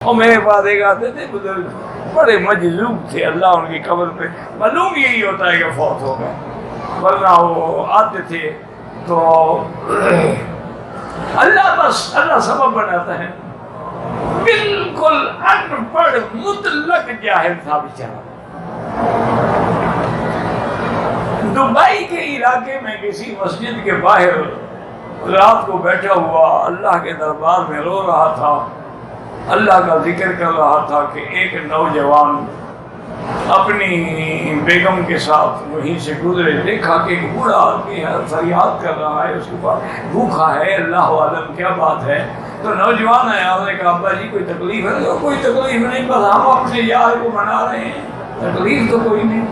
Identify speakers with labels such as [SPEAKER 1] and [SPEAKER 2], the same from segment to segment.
[SPEAKER 1] اور میرے پاس ایک آتے تھے بزرگ، بڑے مجذوب تھے، اللہ ان کی قبر پہ، معلوم یہی ہوتا ہے کہ فوت ہو گئے، ورنہ وہ آتے تھے تو اللہ سبب بناتا ہے۔ بالکل ان پڑھ مطلق جاہل تھا بیچارہ، دبئی کے علاقے میں کسی مسجد کے باہر رات کو بیٹھا ہوا اللہ کے دربار میں رو رہا تھا، اللہ کا ذکر کر رہا تھا کہ ایک نوجوان اپنی بیگم کے ساتھ وہیں سے گزرے، دیکھا کہ ایک بوڑھا آدمی ہے، فریاد کر رہا ہے، اس کے پاس بھوکھا ہے، اللہ عالم کیا بات ہے۔ تو نوجوان آیا، اس نے کہا ابا جی کوئی تکلیف ہے؟ کوئی تکلیف نہیں، بس ہم اپنے یار کو منا رہے ہیں، تکلیف تو کوئی نہیں۔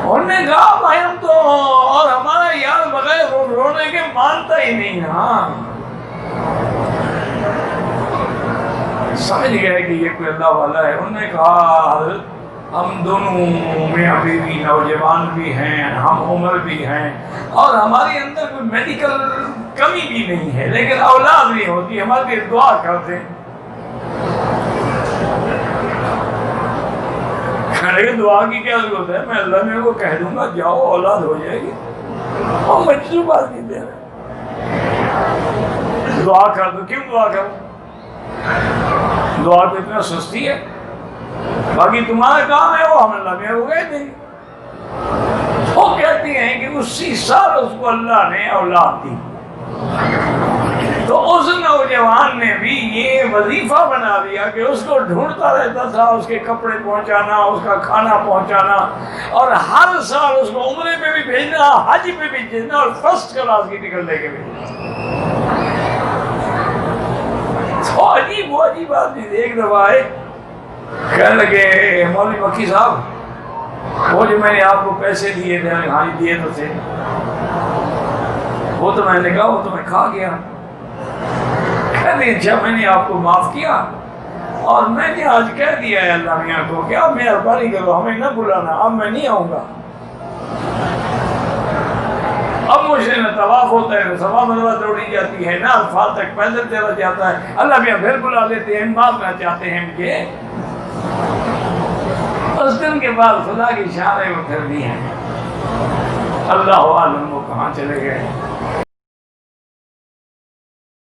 [SPEAKER 1] انہوں نے کہا بھائی ہم تو اور ہمارا یار بغیر رونے کے مانتا ہی نہیں نا۔ سمجھ گئے کہ یہ کوئی اللہ والا ہے۔ انہوں نے کہا حضرت ہم دونوں میاں بیوی نوجوان بھی ہیں، ہم عمر بھی ہیں، اور ہمارے اندر کوئی میڈیکل کمی بھی نہیں ہے، لیکن اولاد نہیں ہوتی، ہمارے لیے دعا کرتے ہیں۔ لیکن دعا کی کیا ضرورت ہے، میں اللہ میرے کو کہہ دوں گا جاؤ اولاد ہو جائے گی، اور مجھے بات نہیں دے رہے، دعا کر دو۔ کیوں دعا کرو؟ دعا تو اتنا سستی ہے، باقی تمہارا کام ہے وہ ہم اللہ میرے کو کہہ دیں گے۔ وہ کہتی ہیں کہ اسی سال اس کو اللہ نے اولاد دی، تو اس نوجوان نے بھی یہ وظیفہ بنا دیا کہ اس کو ڈھونڈتا رہتا تھا، اس کے کپڑے پہنچانا، اس کا کھانا پہنچانا، اور ہر سال اس کو عمرے پہ بھی بھیجنا، حج پہ بھی بھیجنا، اور فرسٹ کلاس کی ٹکٹ لے کے بھیجنا۔ تو عجیب وہ عجیب آدمی ایک دفعہ آئے، کہنے لگے مولوی مکی صاحب وہ جو میں نے آپ کو پیسے دیے تھے، ہاں دیے تو تھے، وہ تو میں نے کہا وہ تو میں کھا گیا۔ اچھا میں نے آپ کو معاف کیا، اور میں نے آج کہہ دیا ہے اللہ میاں کو کہ اب مہربانی کرو ہمیں نہ بلانا، اب میں نہیں آؤں گا۔ اب مجھ سے نہ طواف ہوتا ہے، نہ صفا مروا دوڑی جاتی ہے، نہ عرفات تک پیدل چلا جاتا ہے۔ اللہ میاں پھر بلا لیتے ہیں، مارنا چاہتے ہیں مجھے۔ اس دن کے بعد خدا کی شان ہے وہ پھر نہیں ہے، اللہ عالم وہ کہاں چلے گئے۔